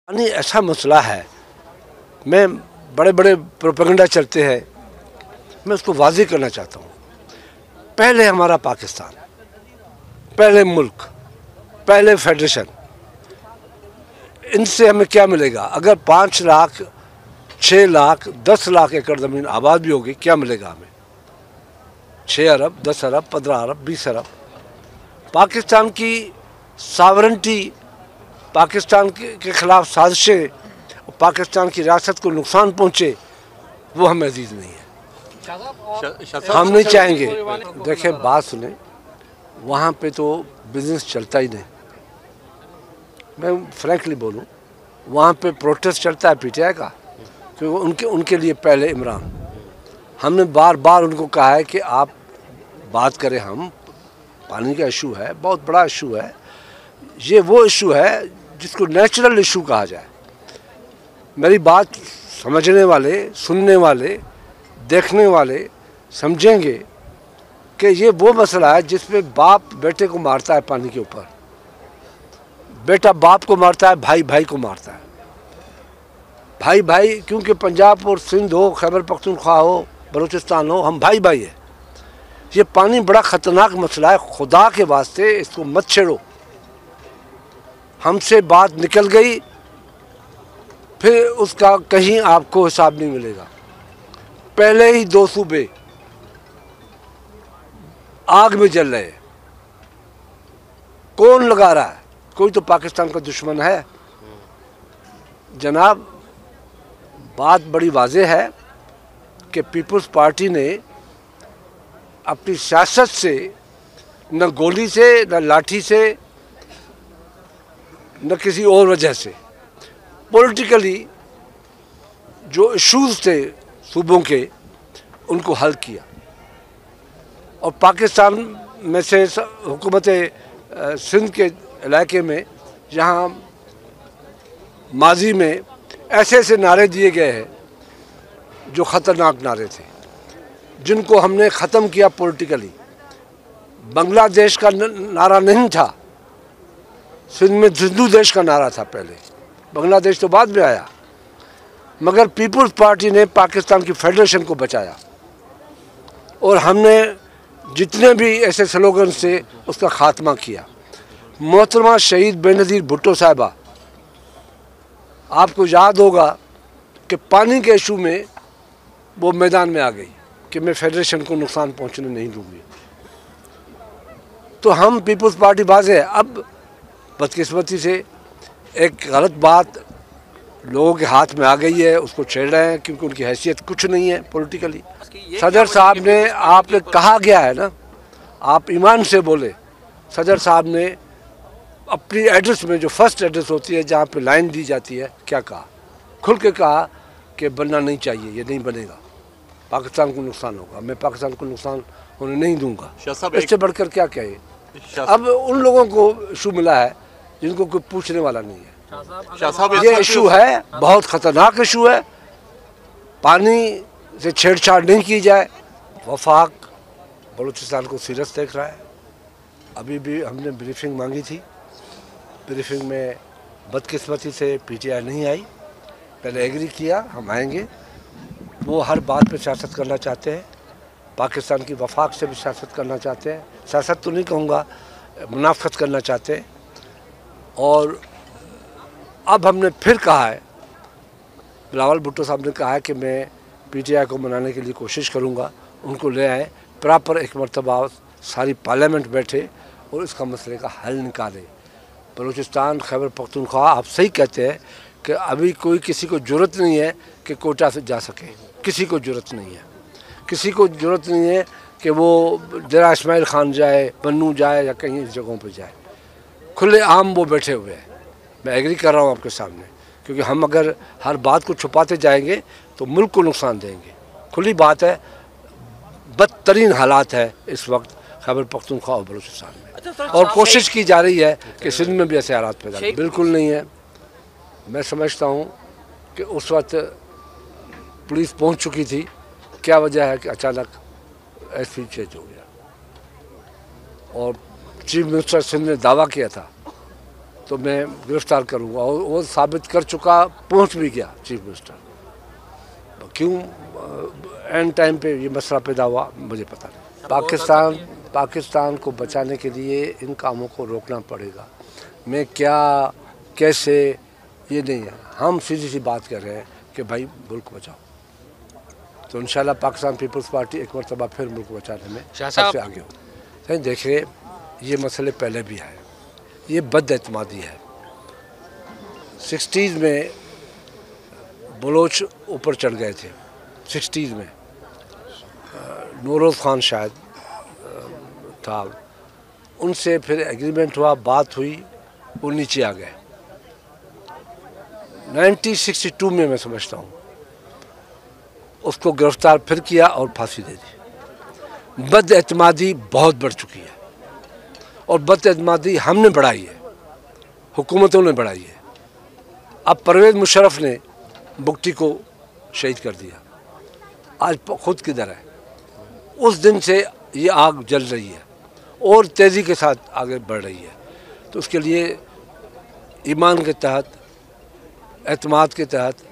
پانی ایسا مسئلہ ہے، میں بڑے بڑے پروپیگنڈا چلتے ہیں، میں اس کو واضح کرنا چاہتا ہوں۔ پہلے ہمارا پاکستان، پہلے ملک، پہلے فیڈریشن، ان سے ہمیں کیا ملے گا؟ اگر 5 لاکھ 6 لاکھ 10 لاکھ ایکڑ زمین آباد بھی ہوگی، کیا ملے گا ہمیں؟ 6 ارب 10 ارب 15 ارب 20 ارب۔ پاکستان کی ساورنٹی، پاکستان کے خلاف سازشیں، پاکستان کی ریاست کو نقصان پہنچے، وہ ہمیں عزیز نہیں ہے، ہم نہیں چاہیں گے۔ دیکھیں بات سنیں، وہاں پہ تو بزنس چلتا ہی نہیں، میں فرینکلی بولوں، وہاں پہ پروٹیسٹ چلتا ہے پی ٹی آئی کا، کیونکہ ان کے لیے پہلے عمران۔ ہم نے بار بار ان کو کہا ہے کہ آپ بات کریں، ہم پانی کا ایشو ہے، بہت بڑا ایشو ہے، یہ وہ ایشو ہے جس کو نیچرل ایشو کہا جائے۔ میری بات سمجھنے والے، سننے والے، دیکھنے والے سمجھیں گے کہ یہ وہ مسئلہ ہے جس میں باپ بیٹے کو مارتا ہے پانی کے اوپر، بیٹا باپ کو مارتا ہے، بھائی بھائی کو مارتا ہے، بھائی بھائی، کیونکہ پنجاب اور سندھ ہو، خیبر پختونخوا ہو، بلوچستان ہو، ہم بھائی بھائی ہیں۔ یہ پانی بڑا خطرناک مسئلہ ہے، خدا کے واسطے اس کو مت چھیڑو۔ ہم سے بات نکل گئی، پھر اس کا کہیں آپ کو حساب نہیں ملے گا۔ پہلے ہی 2 صوبے آگ میں جل رہے ہیں، کون لگا رہا ہے؟ کوئی تو پاکستان کا دشمن ہے۔ جناب بات بڑی واضح ہے کہ پیپلز پارٹی نے اپنی سیاست سے، نہ گولی سے، نہ لاٹھی سے، نہ کسی اور وجہ سے، پولیٹیکلی جو ایشوز تھے صوبوں کے، ان کو حل کیا۔ اور پاکستان میں سے حکومت سندھ کے علاقے میں، جہاں ماضی میں ایسے ایسے نعرے دیے گئے ہیں جو خطرناک نعرے تھے، جن کو ہم نے ختم کیا پولیٹیکلی۔ بنگلہ دیش کا نعرہ نہیں تھا، سندھ میں ہندو دیش کا نعرہ تھا پہلے، بنگلہ دیش تو بعد میں آیا، مگر پیپلز پارٹی نے پاکستان کی فیڈریشن کو بچایا، اور ہم نے جتنے بھی ایسے سلوگن سے اس کا خاتمہ کیا۔ محترمہ شہید بے نظیر بھٹو صاحبہ، آپ کو یاد ہوگا کہ پانی کے ایشو میں وہ میدان میں آ گئی کہ میں فیڈریشن کو نقصان پہنچنے نہیں دوں گی۔ تو ہم پیپلز پارٹی باز ہے۔ اب بدقسمتی سے ایک غلط بات لوگوں کے ہاتھ میں آ گئی ہے، اس کو چھیڑ رہے ہیں، کیونکہ ان کی حیثیت کچھ نہیں ہے پولیٹیکلی۔ صدر صاحب نے، آپ نے کہا گیا ہے نا، آپ ایمان سے بولے، صدر صاحب نے اپنی ایڈریس میں، جو فرسٹ ایڈریس ہوتی ہے جہاں پہ لائن دی جاتی ہے، کیا کہا؟ کھل کے کہا کہ بننا نہیں چاہیے، یہ نہیں بنے گا، پاکستان کو نقصان ہوگا، میں پاکستان کو نقصان ہونے نہیں دوں گا۔ اس سے بڑھ کر کیا کہے؟ اب ان لوگوں کو ایشو ملا ہے جن کو کوئی پوچھنے والا نہیں ہے۔ یہ ایشو ہے، بہت خطرناک ایشو ہے، پانی سے چھیڑ چھاڑ نہیں کی جائے۔ وفاق بلوچستان کو سیریس دیکھ رہا ہے۔ ابھی بھی ہم نے بریفنگ مانگی تھی، بریفنگ میں بدقسمتی سے پی ٹی آئی نہیں آئی، پہلے ایگری کیا ہم آئیں گے۔ وہ ہر بات پہ سیاست کرنا چاہتے ہیں، پاکستان کی وفاق سے بھی سیاست کرنا چاہتے ہیں، سیاست تو نہیں کہوں گا، منافقت کرنا چاہتے ہیں۔ اور اب ہم نے پھر کہا ہے، بلاول بھٹو صاحب نے کہا ہے کہ میں پی ٹی آئی کو منانے کے لیے کوشش کروں گا، ان کو لے آئے، پراپر ایک مرتبہ ساری پارلیمنٹ بیٹھے اور اس کا مسئلے کا حل نکالے۔ بلوچستان، خیبر پختونخوا، آپ صحیح کہتے ہیں کہ ابھی کوئی کسی کو جرت نہیں ہے کہ کوٹا سے جا سکے، کسی کو جرت نہیں ہے، کسی کو جرت نہیں ہے کہ وہ ڈیرہ اسماعیل خان جائے، بنو جائے، یا کہیں اس جگہوں پہ جائے۔ کھلے عام وہ بیٹھے ہوئے ہیں۔ میں ایگری کر رہا ہوں آپ کے سامنے، کیونکہ ہم اگر ہر بات کو چھپاتے جائیں گے تو ملک کو نقصان دیں گے۔ کھلی بات ہے، بدترین حالات ہے اس وقت خیبر پختونخوا اور بلوچستان میں، اور کوشش کی جا رہی ہے کہ سندھ میں بھی ایسے حالات پیدا کریں۔ بالکل نہیں ہے۔ میں سمجھتا ہوں کہ اس وقت پولیس پہنچ چکی تھی، کیا وجہ ہے کہ اچانک ایس پی چینج ہو گیا، اور چیف منسٹر سندھ نے دعویٰ کیا تھا تو میں گرفتار کروں گا، اور وہ ثابت کر چکا، پہنچ بھی گیا چیف منسٹر۔ کیوں اینڈ ٹائم پہ یہ مسئلہ پیدا ہوا مجھے پتہ نہیں۔ پاکستان کو بچانے کے لیے ان کاموں کو روکنا پڑے گا۔ میں کیا کیسے یہ نہیں ہے، ہم سیدھی سی بات کر رہے ہیں کہ بھائی ملک بچاؤ، تو انشاءاللہ پاکستان پیپلز پارٹی ایک مرتبہ پھر ملک بچانے میں سب سے آگے ہو۔ دیکھیں یہ مسئلے پہلے بھی آئے، یہ بد اعتمادی ہے۔ 60s میں بلوچ اوپر چڑھ گئے تھے، 60s میں نوروز خان شاید تھا، ان سے پھر ایگریمنٹ ہوا، بات ہوئی، وہ نیچے آ گئے۔ 1962 میں سمجھتا ہوں اس کو گرفتار پھر کیا اور پھانسی دے دی۔ بد اعتمادی بہت بڑھ چکی ہے، اور بد اعتمادی ہم نے بڑھائی ہے، حکومتوں نے بڑھائی ہے۔ اب پرویز مشرف نے بگٹی کو شہید کر دیا، آج خود کدھر ہے؟ اس دن سے یہ آگ جل رہی ہے اور تیزی کے ساتھ آگے بڑھ رہی ہے۔ تو اس کے لیے ایمان کے تحت، اعتماد کے تحت